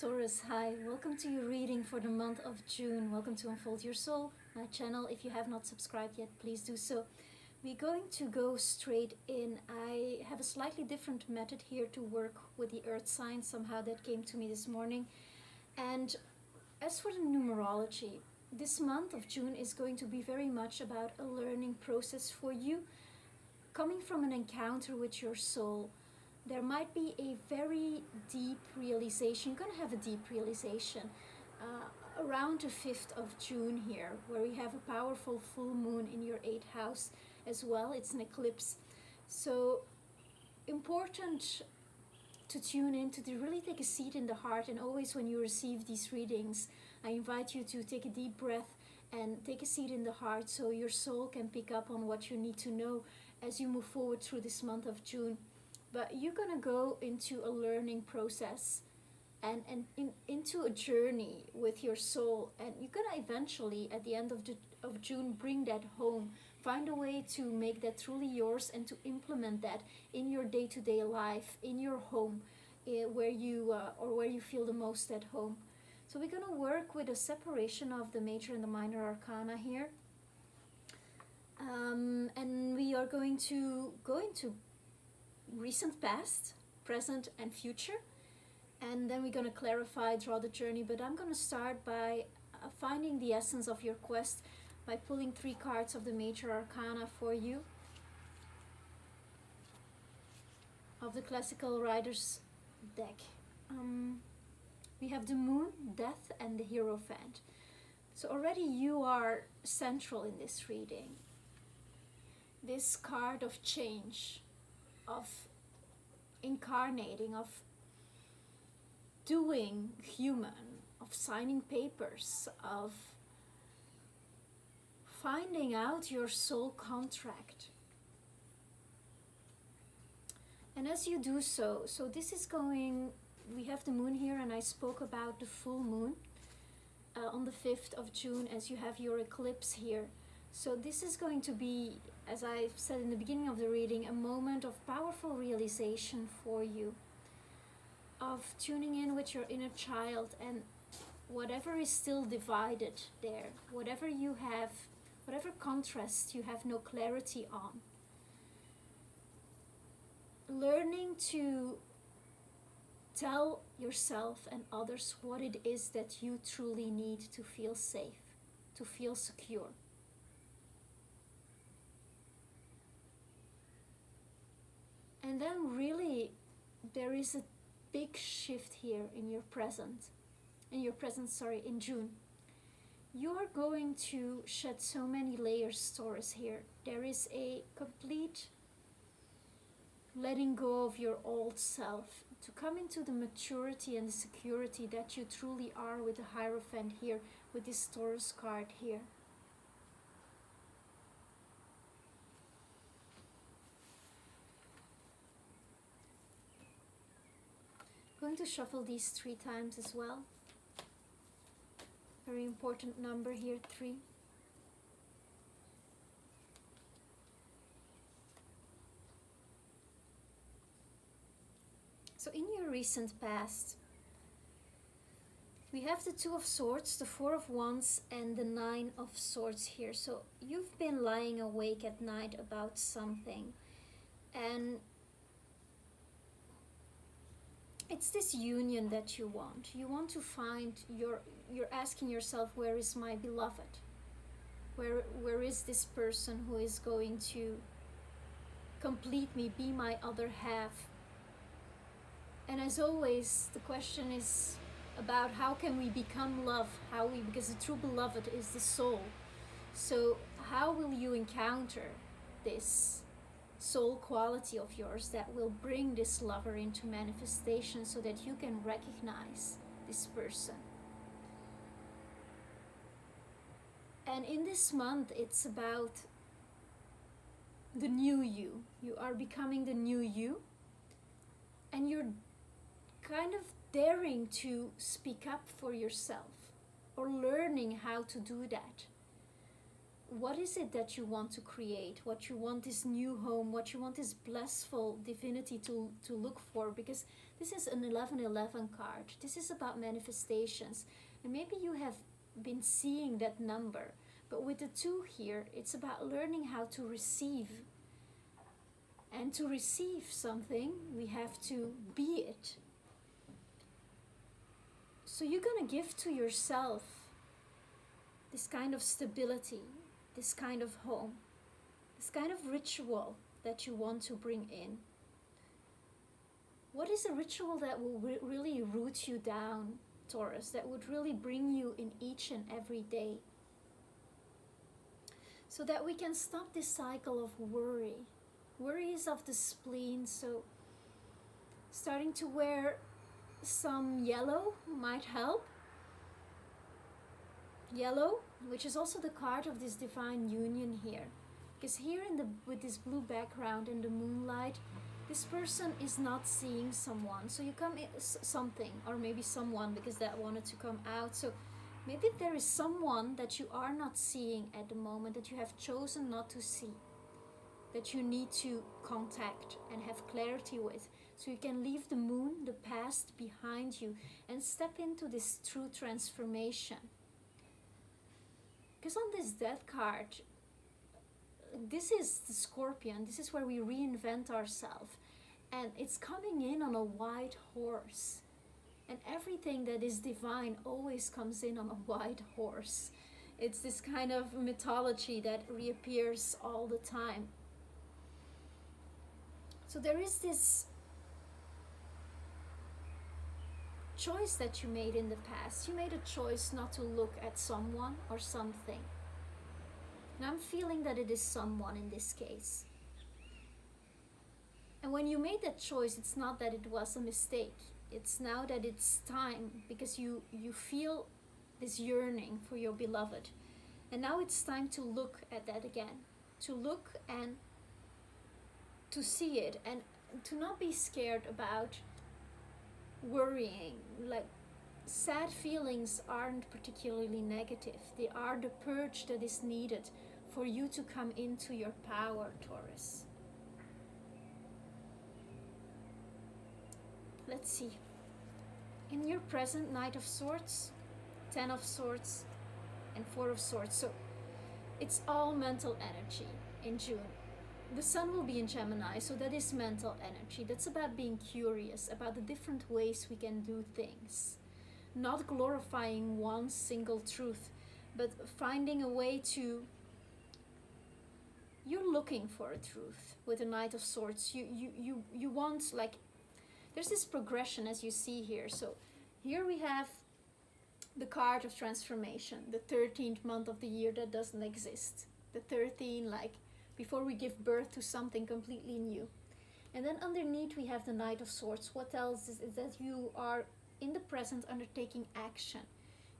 Taurus, hi, welcome to your reading for the month of June. Welcome to Unfold Your Soul, my channel. If you have not subscribed yet, please do so. We're going to go straight in. I have a slightly different method here to work with the earth sign. Somehow that came to me this morning. And as for the numerology, this month of June is going to be very much about a learning process for you, coming from an encounter with your soul. There might be a very deep realization. You're going to have a deep realization around the 5th of June here, where we have a powerful full moon in your 8th house as well. It's an eclipse. So important to tune in, to really take a seat in the heart. And always when you receive these readings, I invite you to take a deep breath and take a seat in the heart so your soul can pick up on what you need to know as you move forward through this month of June. But you're going to go into a learning process and into a journey with your soul. And you're going to eventually, at the end of June, bring that home. Find a way to make that truly yours and to implement that in your day-to-day life, in your home, where you feel the most at home. So we're going to work with a separation of the major and the minor arcana here. And we are going to go into recent past, present and future, and then we're going to clarify, draw the journey. But I'm going to start by finding the essence of your quest by pulling 3 cards of the major arcana for you, of the classical writers deck. We have the moon, death, and the hierophant. So already you are central in this reading. This card of change, of incarnating, of doing human, of signing papers, of finding out your soul contract. And as you do so this is going, we have the moon here, and I spoke about the full moon on the 5th of June as you have your eclipse here. So this is going to be, as I said in the beginning of the reading, a moment of powerful realization for you, of tuning in with your inner child and whatever is still divided there, whatever you have, whatever contrast you have no clarity on. Learning to tell yourself and others what it is that you truly need to feel safe, to feel secure. And then really there is a big shift here in your present, in June. You are going to shed so many layers, Taurus, here. There is a complete letting go of your old self to come into the maturity and the security that you truly are with the Hierophant here, with this Taurus card here. Going to shuffle these 3 times as well. Very important number here, 3. So in your recent past, we have the 2 of Swords, the 4 of Wands, and the 9 of Swords here. So you've been lying awake at night about something, and it's this union that you want. You want to find you're asking yourself, where is my beloved? Where is this person who is going to complete me, be my other half? And as always, the question is about how can we become love? Because the true beloved is the soul. So how will you encounter this soul quality of yours that will bring this lover into manifestation so that you can recognize this person? And in this month, it's about the new you. You are becoming the new you, and you're kind of daring to speak up for yourself, or learning how to do that. What is it that you want to create? What you want this new home, what you want this blissful divinity to look for? Because This is an 1111 card. This is about manifestations. And maybe you have been seeing that number. But with the 2 here, it's about learning how to receive. And to receive something, we have to be it. So you're going to give to yourself this kind of stability, this kind of home, this kind of ritual that you want to bring in. What is a ritual that will really root you down, Taurus, that would really bring you in each and every day? So that we can stop this cycle of worry. Worry is of the spleen, so starting to wear some yellow might help. Yellow, which is also the card of this divine union here. Because here with this blue background and the moonlight, this person is not seeing someone. So you come in something, or maybe someone, because that wanted to come out. So maybe there is someone that you are not seeing at the moment, that you have chosen not to see, that you need to contact and have clarity with. So you can leave the moon, the past, behind you and step into this true transformation. Because on this death card, this is the Scorpion. This is where we reinvent ourselves. And it's coming in on a white horse. And everything that is divine always comes in on a white horse. It's this kind of mythology that reappears all the time. So there is this choice that you made in the past. You made a choice not to look at someone or something. And I'm feeling that it is someone in this case. And when you made that choice, it's not that it was a mistake. It's now that it's time, because you feel this yearning for your beloved. And now it's time to look at that again. To look and to see it, and to not be scared about worrying. Like, sad feelings aren't particularly negative. They are the purge that is needed for you to come into your power, Taurus. Let's see. In your present, Knight of Swords, 10 of Swords, and 4 of Swords. So it's all mental energy in June. The Sun will be in Gemini, so that is mental energy. That's about being curious about the different ways we can do things. Not glorifying one single truth, but finding a way to... You're looking for a truth with the Knight of Swords. You want, like... There's this progression, as you see here. So here we have the card of transformation, the 13th month of the year that doesn't exist. The 13, like, before we give birth to something completely new. And then underneath we have the Knight of Swords. What tells is that you are in the present undertaking action.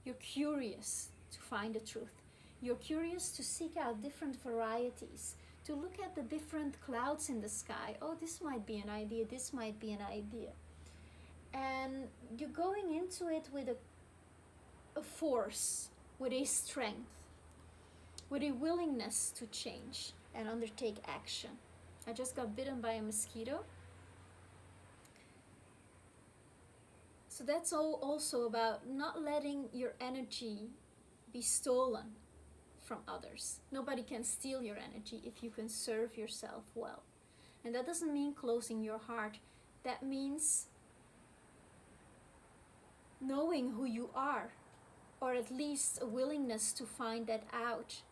You're curious to find the truth. You're curious to seek out different varieties, to look at the different clouds in the sky. Oh, this might be an idea, this might be an idea. And you're going into it with a force, with a strength, with a willingness to change and undertake action. I just got bitten by a mosquito. So that's all also about not letting your energy be stolen from others. Nobody can steal your energy if you can serve yourself well. And that doesn't mean closing your heart. That means knowing who you are, or at least a willingness to find that out,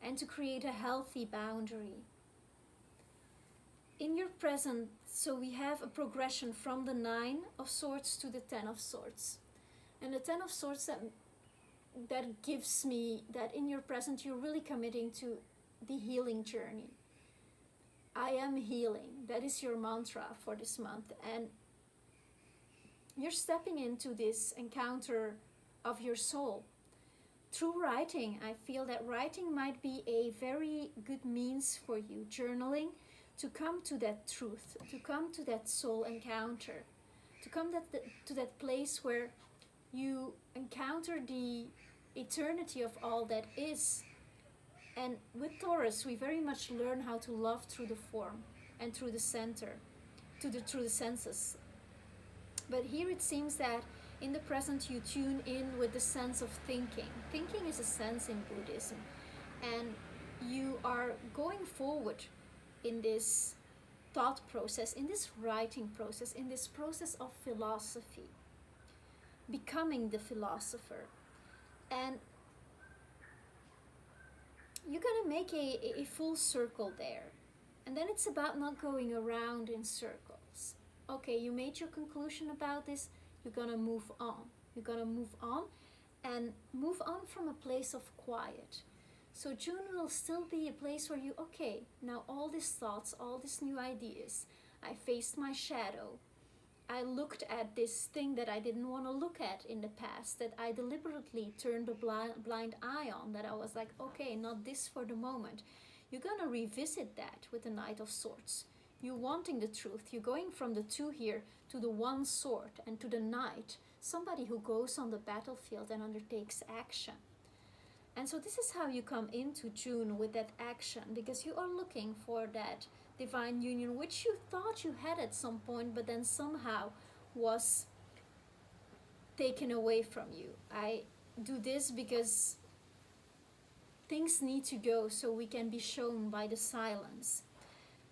and to create a healthy boundary. In your present, so we have a progression from the 9 of Swords to the 10 of Swords. And the 10 of Swords, that gives me that in your present you're really committing to the healing journey. I am healing. That is your mantra for this month. And you're stepping into this encounter of your soul. Through writing, I feel that writing might be a very good means for you, journaling, to come to that truth, to come to that soul encounter, to come to that place where you encounter the eternity of all that is. And with Taurus, we very much learn how to love through the form and through the center. through the senses. But here it seems that in the present you tune in with the sense of thinking. Thinking is a sense in Buddhism, and you are going forward in this thought process, in this writing process, in this process of philosophy, becoming the philosopher. And you're gonna make a full circle there. And then it's about not going around in circles. Okay, you made your conclusion about this, you're gonna move on. You're gonna move on, and move on from a place of quiet. So June will still be a place where you, okay, now all these thoughts, all these new ideas, I faced my shadow. I looked at this thing that I didn't want to look at in the past, that I deliberately turned a blind eye on, that I was like, okay, not this for the moment. You're going to revisit that with the Knight of Swords. You wanting the truth. You're going from the two here to the one sword and to the knight, somebody who goes on the battlefield and undertakes action. And so this is how you come into June with that action, because you are looking for that divine union, which you thought you had at some point, but then somehow was taken away from you. I do this because things need to go so we can be shown by the silence.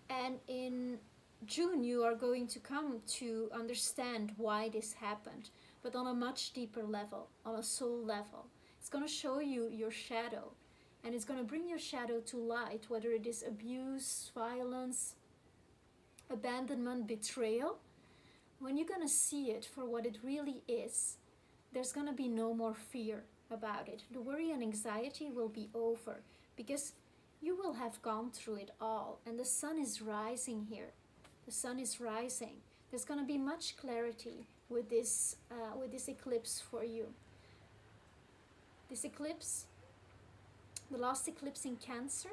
And in June, you are going to come to understand why this happened, but on a much deeper level, on a soul level. It's going to show you your shadow, and it's going to bring your shadow to light, whether it is abuse, violence, abandonment, betrayal. When you're going to see it for what it really is, there's going to be no more fear about it. The worry and anxiety will be over, because you will have gone through it all, and the sun is rising here. The sun is rising. There's going to be much clarity with this eclipse for you. This eclipse, the last eclipse in Cancer,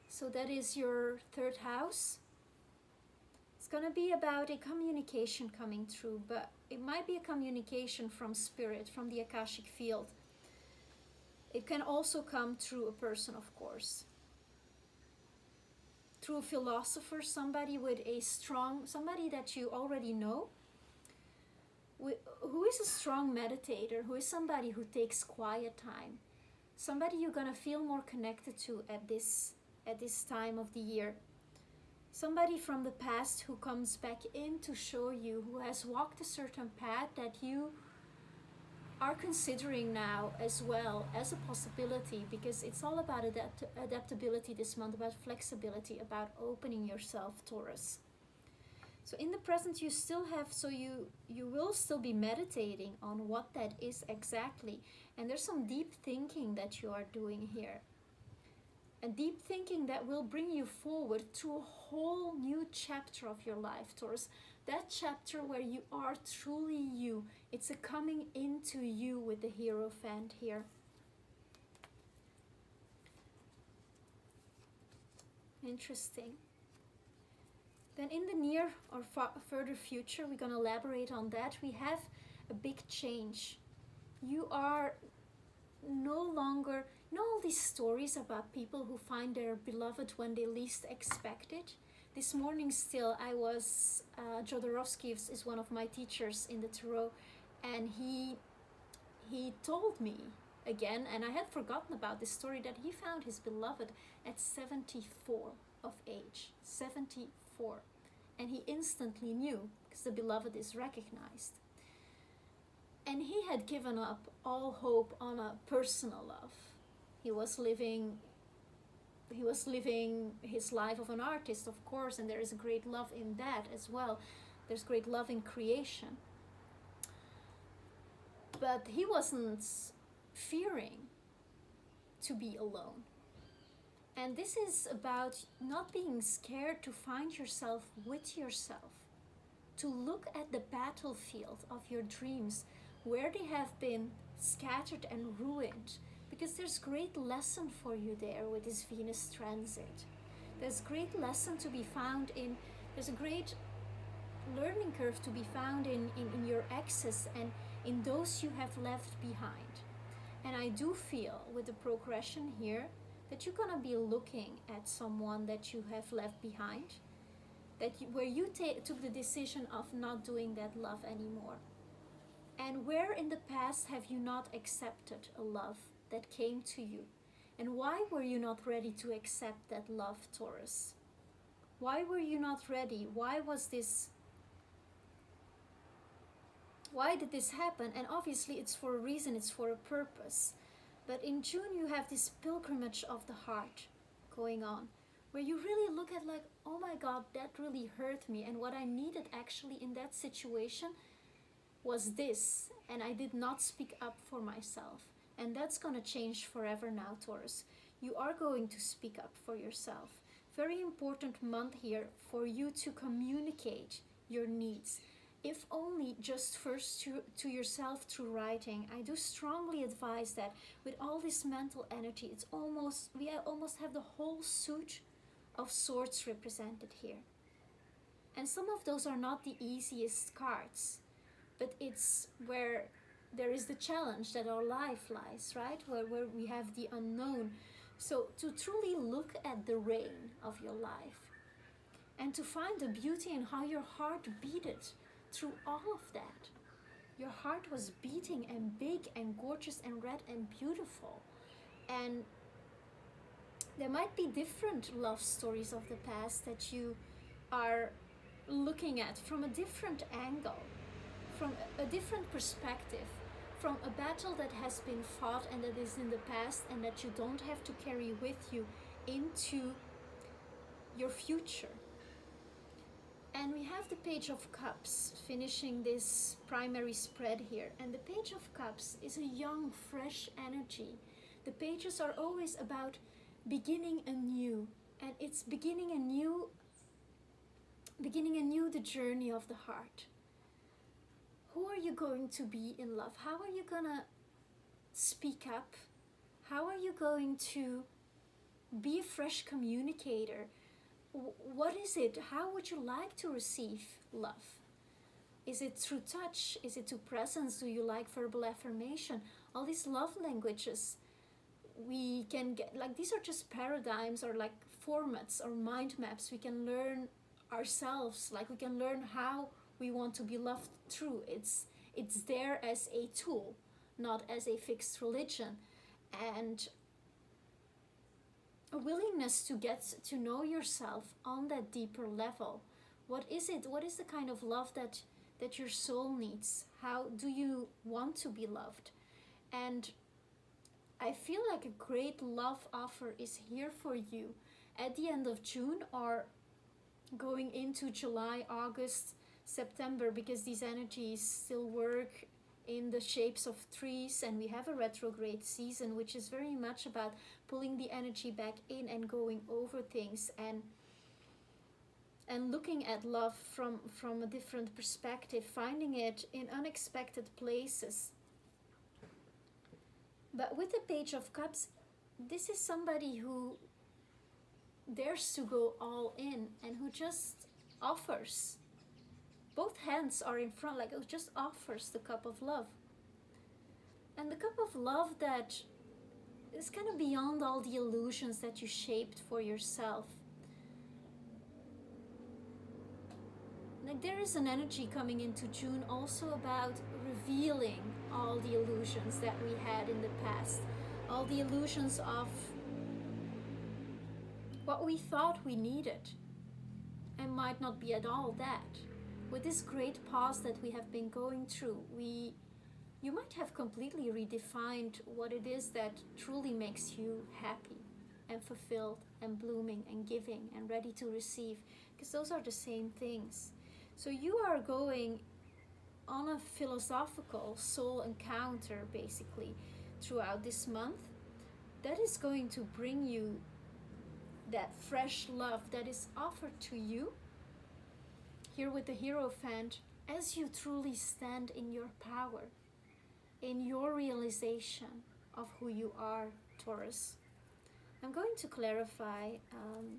so that is your third house. It's going to be about a communication coming through, but it might be a communication from spirit, from the Akashic field. It can also come through a person, of course. Through a philosopher, somebody with a strong, somebody that you already know, who is a strong meditator, who is somebody who takes quiet time, somebody you're gonna feel more connected to at this time of the year, somebody from the past who comes back in to show you, who has walked a certain path that you are considering now as well as a possibility, because it's all about adaptability this month, about flexibility, about opening yourself, Taurus. So in the present you still have, so you will still be meditating on what that is exactly. And there's some deep thinking that you are doing here. And deep thinking that will bring you forward to a whole new chapter of your life, Taurus. That chapter where you are truly you. It's a coming into you with the Hierophant here. Interesting. Then in the near or further future, we're going to elaborate on that. We have a big change. You are no longer, you know all these stories about people who find their beloved when they least expect it? This morning still, I was, Jodorowsky is one of my teachers in the Tarot, and he told me again, and I had forgotten about this story, that he found his beloved at 74 of age. 74. And he instantly knew, because the beloved is recognized. And he had given up all hope on a personal love. He was living his life of an artist, of course, and there is a great love in that as well. There's great love in creation. But he wasn't fearing to be alone. And this is about not being scared to find yourself with yourself, to look at the battlefield of your dreams, where they have been scattered and ruined, because there's great lesson for you there with this Venus transit. There's great lesson to be found in, there's a great learning curve to be found in your exes and in those you have left behind. And I do feel with the progression here that you're gonna be looking at someone that you have left behind, where you took the decision of not doing that love anymore. And where in the past have you not accepted a love that came to you? And why were you not ready to accept that love, Taurus? Why were you not ready? Why did this happen? And obviously it's for a reason, it's for a purpose. But in June you have this pilgrimage of the heart going on, where you really look at like, oh my God, that really hurt me. And what I needed actually in that situation was this. And I did not speak up for myself. And that's going to change forever now, Taurus. You are going to speak up for yourself. Very important month here for you to communicate your needs. If only just first to yourself through writing. I do strongly advise that with all this mental energy, we almost have the whole suit of swords represented here. And some of those are not the easiest cards, but it's where there is the challenge that our life lies, right? Where we have the unknown. So to truly look at the rain of your life and to find the beauty in how your heart beat it through all of that. Your heart was beating and big and gorgeous and red and beautiful. And there might be different love stories of the past that you are looking at from a different angle, from a different perspective, from a battle that has been fought and that is in the past and that you don't have to carry with you into your future. And we have the Page of Cups finishing this primary spread here. And the Page of Cups is a young, fresh energy. The pages are always about beginning anew. And it's beginning anew the journey of the heart. Who are you going to be in love? How are you going to speak up? How are you going to be a fresh communicator? What is it? How would you like to receive love? Is it through touch? Is it through presence? Do you like verbal affirmation? All these love languages we can get, like these are just paradigms or like formats or mind maps we can learn ourselves. Like we can learn how we want to be loved through. It's there as a tool, not as a fixed religion. And a willingness to get to know yourself on that deeper level. What is it? What is the kind of love that your soul needs? How do you want to be loved? And I feel like a great love offer is here for you at the end of June or going into July, August, September, because these energies still work in the shapes of trees, and we have a retrograde season, which is very much about pulling the energy back in and going over things and looking at love from a different perspective, finding it in unexpected places. But with the Page of Cups, this is somebody who dares to go all in and who just offers. Both hands are in front, like it just offers the cup of love. And the cup of love that is kind of beyond all the illusions that you shaped for yourself. Like there is an energy coming into June also about revealing all the illusions that we had in the past. All the illusions of what we thought we needed and might not be at all that. With this great pause that we have been going through, you might have completely redefined what it is that truly makes you happy and fulfilled and blooming and giving and ready to receive, because those are the same things. So you are going on a philosophical soul encounter basically throughout this month that is going to bring you that fresh love that is offered to you here with the Hierophant, as you truly stand in your power, in your realization of who you are, Taurus. I'm going to clarify, and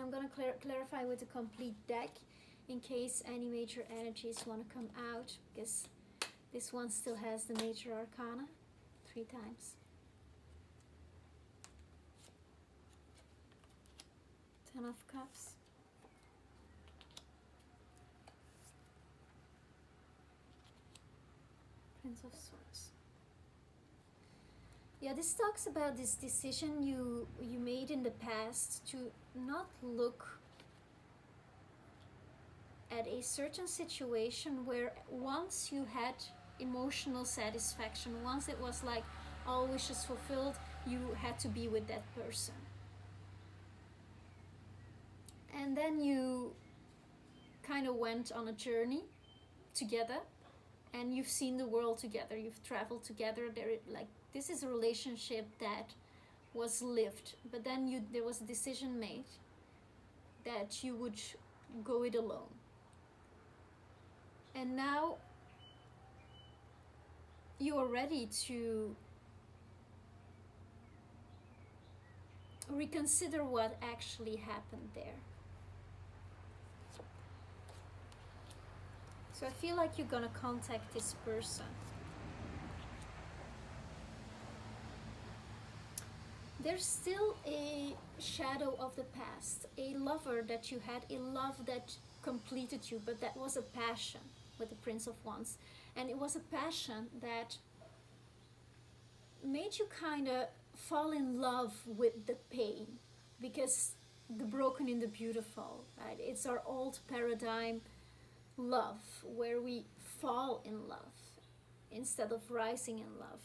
I'm going to clarify with a complete deck in case any major energies want to come out, because this one still has the major arcana 3 times. 10 of Cups. Prince of Swords. Yeah, this talks about this decision you made in the past to not look at a certain situation where once you had emotional satisfaction, once it was like all wishes fulfilled, you had to be with that person. And then you kind of went on a journey together, and you've seen the world together, you've traveled together. This is a relationship that was lived, but then there was a decision made that you would go it alone. And now you are ready to reconsider what actually happened there. So I feel like you're gonna contact this person. There's still a shadow of the past, a lover that you had, a love that completed you, but that was a passion with the Prince of Wands. And it was a passion that made you kind of fall in love with the pain, because the broken in the beautiful, right? It's our old paradigm love, where we fall in love instead of rising in love.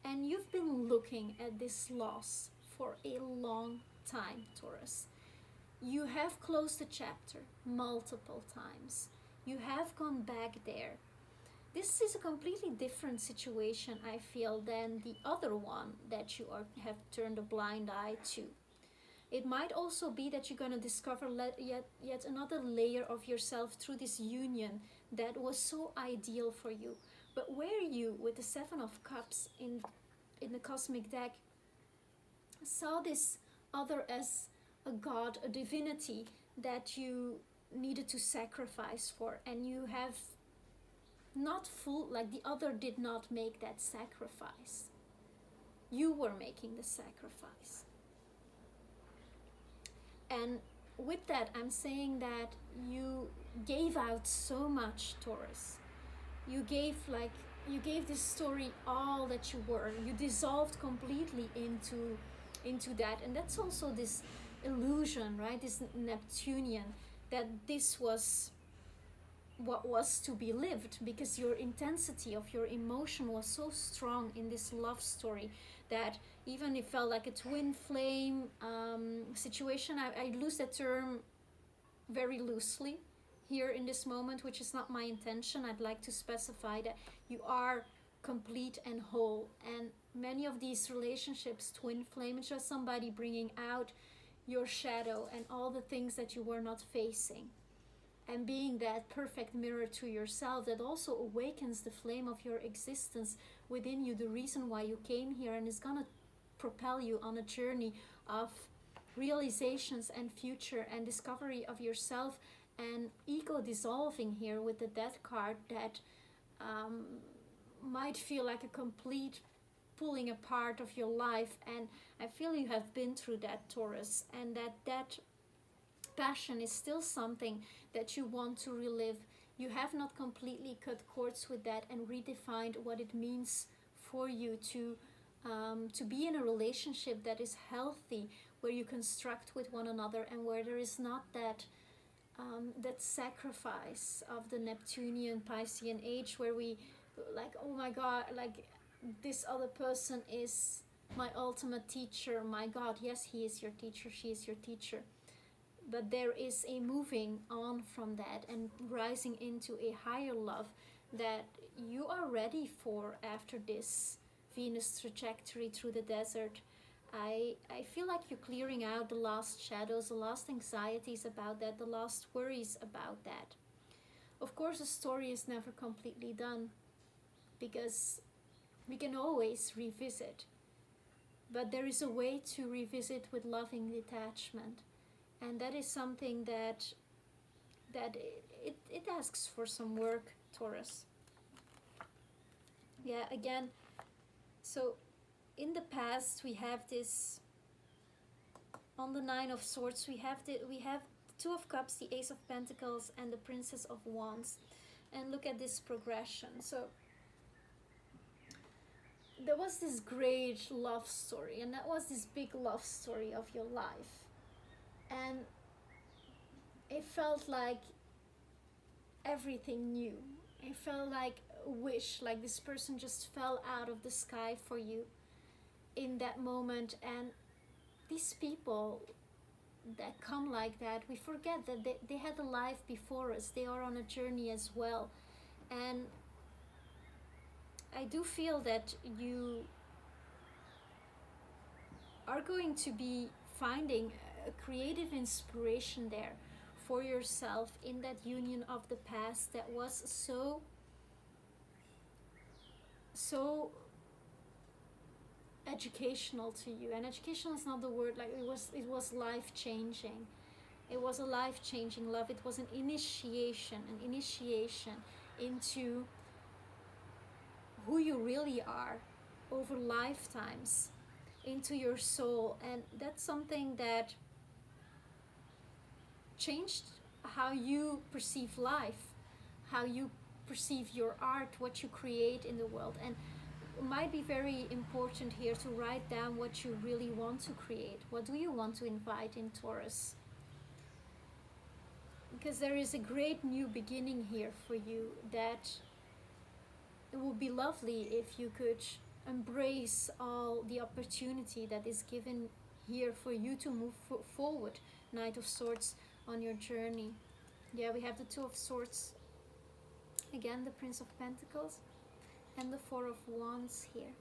And you've been looking at this loss for a long time, Taurus. You have closed the chapter multiple times. You have gone back there. This is a completely different situation, I feel, than the other one that you have turned a blind eye to. It might also be that you're going to discover yet another layer of yourself through this union that was so ideal for you. But where you, with the Seven of Cups in the cosmic deck, saw this other as a god, a divinity that you needed to sacrifice for, and you have not the other did not make that sacrifice. You were making the sacrifice. And with that, I'm saying that you gave out so much, Taurus. You gave this story all that you were. You dissolved completely into that. And that's also this illusion, right? This Neptunian, that this was what was to be lived, because your intensity of your emotion was so strong in this love story that even it felt like a twin flame situation. I use that term very loosely here in this moment, which is not my intention. I'd like to specify that you are complete and whole, and many of these relationships, twin flame, it's just somebody bringing out your shadow and all the things that you were not facing, and being that perfect mirror to yourself that also awakens the flame of your existence within you, the reason why you came here, and is gonna propel you on a journey of realizations and future and discovery of yourself, and ego dissolving here with the Death card that might feel like a complete pulling apart of your life. And I feel you have been through that, Taurus, and that passion is still something that you want to relive. You have not completely cut cords with that and redefined what it means for you to be in a relationship that is healthy, where you construct with one another, and where there is not that sacrifice of the Neptunian Piscean age, where we like, oh my god, like this other person is my ultimate teacher. My god, yes, he is your teacher, she is your teacher. But there is a moving on from that and rising into a higher love that you are ready for after this Venus trajectory through the desert. I feel like you're clearing out the last shadows, the last anxieties about that, the last worries about that. Of course, the story is never completely done, because we can always revisit. But there is a way to revisit with loving detachment. And that is something that it asks for some work, Taurus. Yeah, again, so in the past we have this, on the Nine of Swords, we have the Two of Cups, the Ace of Pentacles, and the Princess of Wands. And look at this progression. So there was this great love story, and that was this big love story of your life. And it felt like everything new. It felt like a wish, like this person just fell out of the sky for you in that moment. And these people that come like that, we forget that they had a life before us. They are on a journey as well. And I do feel that you are going to be finding a creative inspiration there for yourself in that union of the past that was so educational to you. And educational is not the word, like it was life changing. It was a life changing love. It was an initiation into who you really are over lifetimes, into your soul. And that's something that changed how you perceive life, how you perceive your art, what you create in the world. And it might be very important here to write down what you really want to create. What do you want to invite in Taurus? Because there is a great new beginning here for you, that it would be lovely if you could embrace all the opportunity that is given here for you to move forward. Knight of Swords on your journey. Yeah, we have the Two of Swords. Again, the Prince of Pentacles and the Four of Wands here.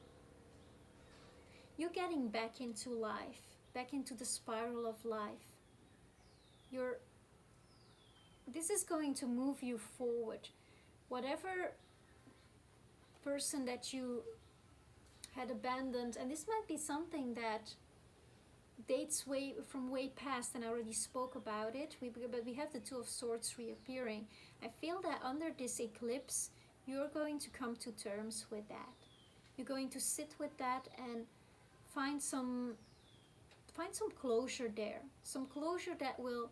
You're getting back into life, back into the spiral of life. This is going to move you forward. Whatever person that you had abandoned, and this might be something that dates way past, and I already spoke about it, but we have the Two of Swords reappearing. I feel that under this eclipse, you're going to come to terms with that. You're going to sit with that and find some closure there. Some closure that will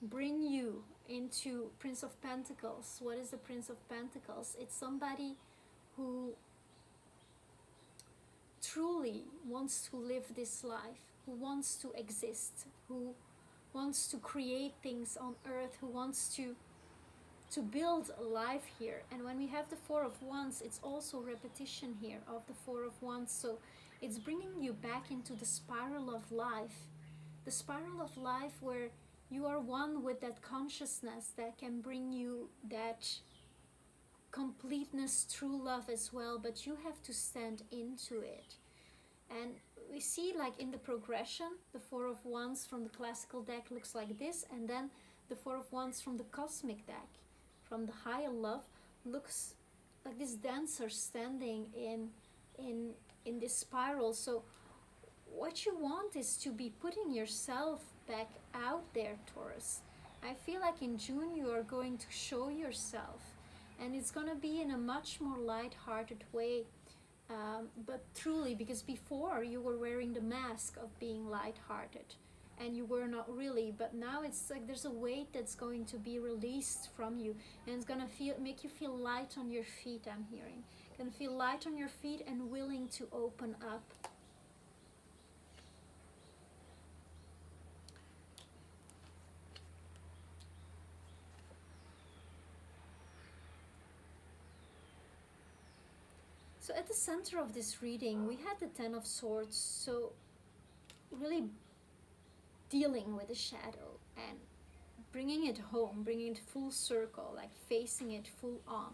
bring you into Prince of Pentacles. What is the Prince of Pentacles? It's somebody who truly wants to live this life, who wants to exist, who wants to create things on earth, who wants to build a life here. And when we have the Four of Wands, it's also repetition here of the Four of Wands. So it's bringing you back into the spiral of life. The spiral of life where you are one with that consciousness that can bring you that completeness, true love as well, but you have to stand into it. And we see, like in the progression, the Four of Wands from the classical deck looks like this, and then the Four of Wands from the cosmic deck, from the higher love, looks like this dancer standing in this spiral. So what you want is to be putting yourself back out there, Taurus. I feel like in June you are going to show yourself, and it's going to be in a much more light-hearted way, but truly, because before you were wearing the mask of being light-hearted and you were not really, but now it's like there's a weight that's going to be released from you, and it's going to make you feel light on your feet. I'm hearing going to feel light on your feet and willing to open up. So at the center of this reading, we had the Ten of Swords, so really dealing with the shadow and bringing it home, bringing it full circle, like facing it full on.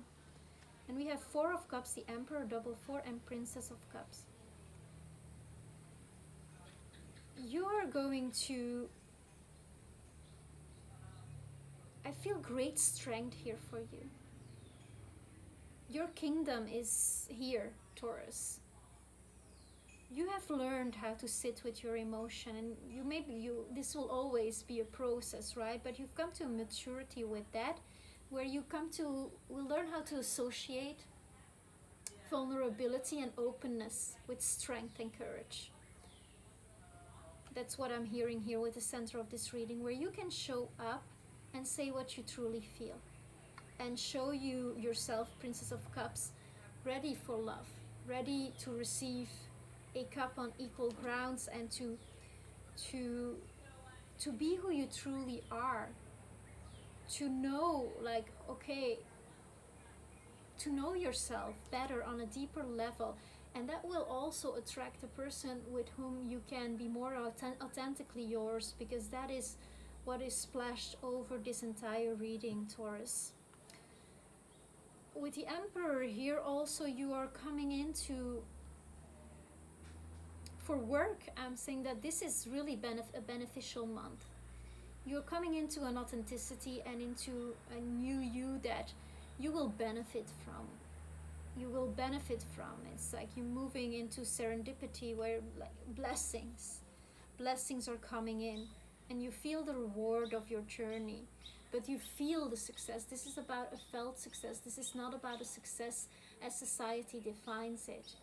And we have Four of Cups, the Emperor, Double Four, and Princess of Cups. You are going to, I feel great strength here for you. Your kingdom is here, Taurus. You have learned how to sit with your emotion, and this will always be a process, right? But you've come to a maturity with that, where will learn how to associate vulnerability and openness with strength and courage. That's what I'm hearing here with the center of this reading, where you can show up and say what you truly feel, and show yourself, Princess of Cups, ready for love, ready to receive a cup on equal grounds, and to be who you truly are, to know, like, okay, to know yourself better on a deeper level. And that will also attract a person with whom you can be more authentically yours, because that is what is splashed over this entire reading, Taurus. With the Emperor here also, you are coming into, for work, I'm saying that this is really a beneficial month. You're coming into an authenticity and into a new you that you will benefit from. It's like you're moving into serendipity, where like blessings are coming in, and you feel the reward of your journey, but you feel the success. This is about a felt success. This is not about a success as society defines it,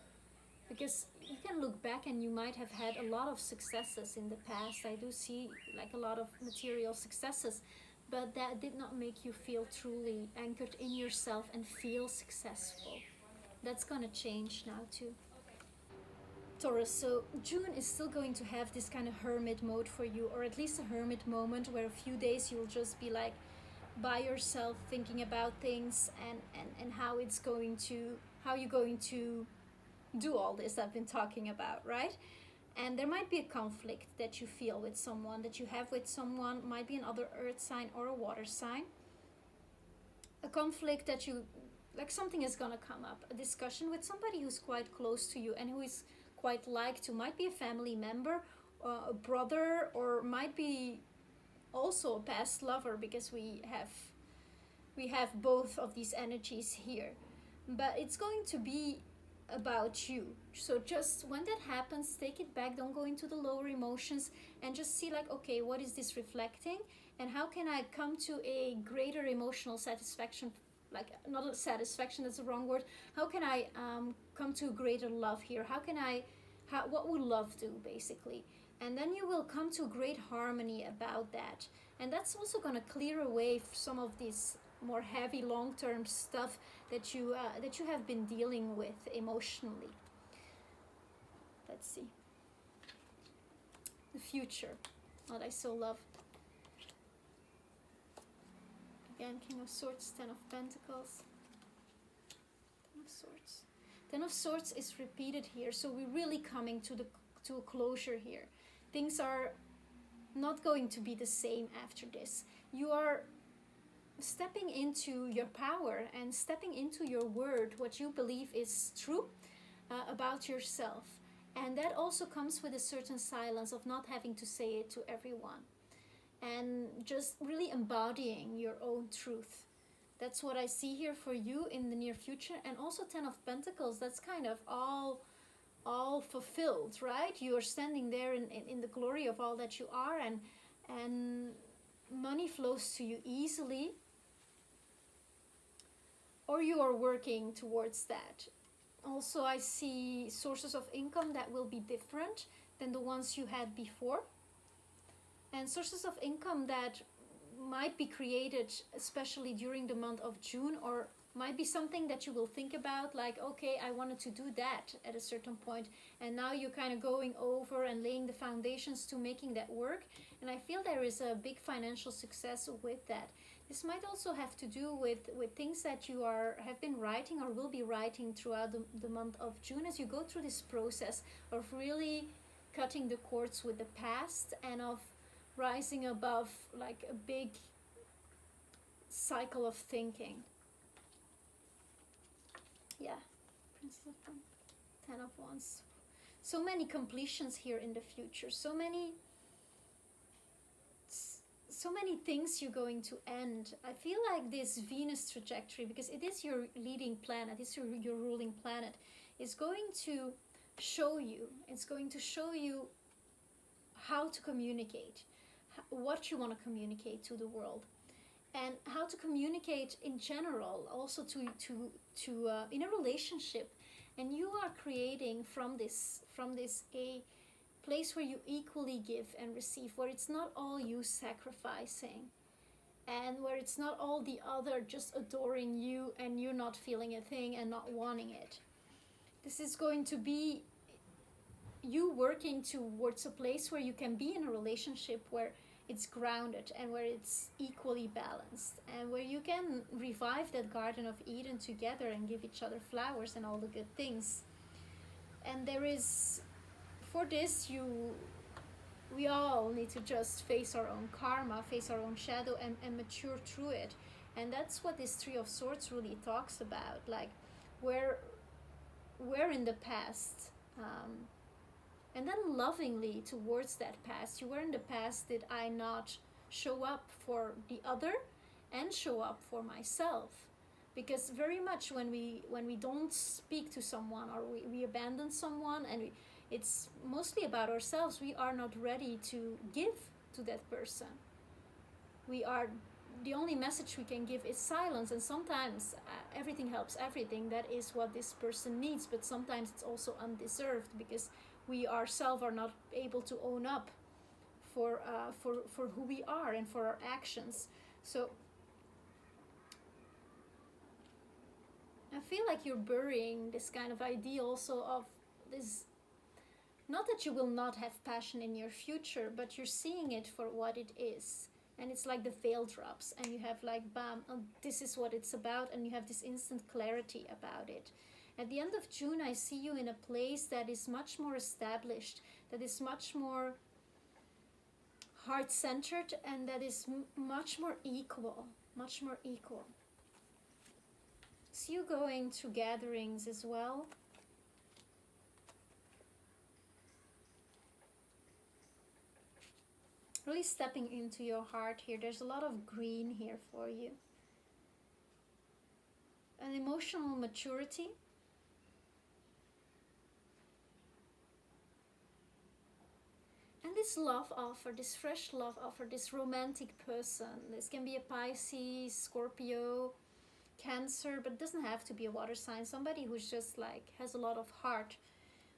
because you can look back and you might have had a lot of successes in the past. I do see like a lot of material successes, but that did not make you feel truly anchored in yourself and feel successful. That's gonna change now too, Taurus. So June is still going to have this kind of hermit mode for you, or at least a hermit moment, where a few days you'll just be like by yourself, thinking about things, and how you're going to do all this I've been talking about, right? And there might be a conflict that you feel with someone, that you have with someone, might be another earth sign or a water sign. A conflict that you, like, something is gonna come up, a discussion with somebody who's quite close to you and who is quite liked to, might be a family member, a brother, or might be also a past lover, because we have both of these energies here. But it's going to be about you. So just when that happens, take it back, don't go into the lower emotions, and just see like, okay, what is this reflecting, and how can I come to a greater emotional satisfaction, like, not a satisfaction, that's the wrong word, how can I come to greater love here, what would love do, basically. And then you will come to great harmony about that, and that's also going to clear away some of these more heavy long-term stuff that you have been dealing with emotionally. Let's see. The future, what I so love. Again, King of Swords, Ten of Pentacles, Ten of Swords. Ten of Swords is repeated here, so we're really coming to a closure here. Things are not going to be the same after this. You are stepping into your power and stepping into your word, what you believe is true about yourself. And that also comes with a certain silence of not having to say it to everyone, and just really embodying your own truth. That's what I see here for you in the near future. And also Ten of Pentacles, that's kind of all fulfilled, right? You are standing there in the glory of all that you are, and money flows to you easily, or you are working towards that. Also, I see sources of income that will be different than the ones you had before, and sources of income that might be created especially during the month of June, or might be something that you will think about, like, okay, I wanted to do that at a certain point, and now you're kind of going over and laying the foundations to making that work. And I feel there is a big financial success with that. This might also have to do with things that you have been writing or will be writing throughout the month of June, as you go through this process of really cutting the cords with the past, and of rising above like a big cycle of thinking. Yeah, Princess of Wands, Ten of Wands. So many completions here in the future. So many things you're going to end. I feel like this Venus trajectory, because it is your leading planet, it's your ruling planet, is going to show you. It's going to show you how to communicate, what you want to communicate to the world, and how to communicate in general, also to in a relationship. And you are creating from this a place where you equally give and receive, where it's not all you sacrificing, and where it's not all the other just adoring you and you not feeling a thing and not wanting it. This is going to be you working towards a place where you can be in a relationship where it's grounded and where it's equally balanced, and where you can revive that Garden of Eden together and give each other flowers and all the good things. And there is, for this, we all need to just face our own karma, face our own shadow, and mature through it. And that's what this Three of Swords really talks about, like where in the past, and then lovingly towards that past. You were in the past, did I not show up for the other and show up for myself? Because very much when we don't speak to someone, or we abandon someone, and it's mostly about ourselves, we are not ready to give to that person. The only message we can give is silence, and sometimes everything helps everything. That is what this person needs, but sometimes it's also undeserved, because we ourselves are not able to own up for who we are and for our actions. So I feel like you're burying this kind of idea also of this, not that you will not have passion in your future, but you're seeing it for what it is. And it's like the veil drops and you have like, bam, oh, this is what it's about, and you have this instant clarity about it. At the end of June, I see you in a place that is much more established, that is much more heart-centered, and that is much more equal, much more equal. See you going to gatherings as well. Really stepping into your heart here. There's a lot of green here for you. An emotional maturity. And this love offer, this fresh love offer, this romantic person. This can be a Pisces, Scorpio, Cancer, but it doesn't have to be a water sign. Somebody who's just like has a lot of heart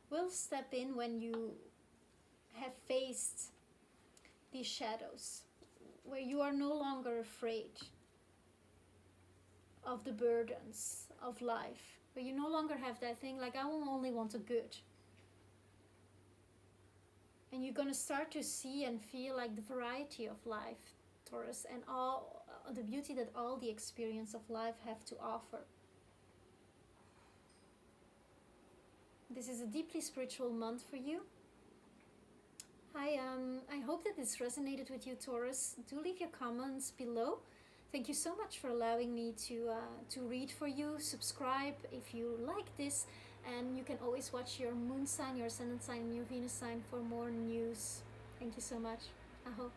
will step in when you have faced these shadows, where you are no longer afraid of the burdens of life, where you no longer have that thing like, I will only want the good. And you're going to start to see and feel like the variety of life, Taurus, and all the beauty that all the experience of life have to offer. This is a deeply spiritual month for you. I hope that this resonated with you, Taurus. Do leave your comments below. Thank you so much for allowing me to read for you. Subscribe if you like this, and you can always watch your moon sign, your ascendant sign, and your Venus sign for more news. Thank you so much. Aho.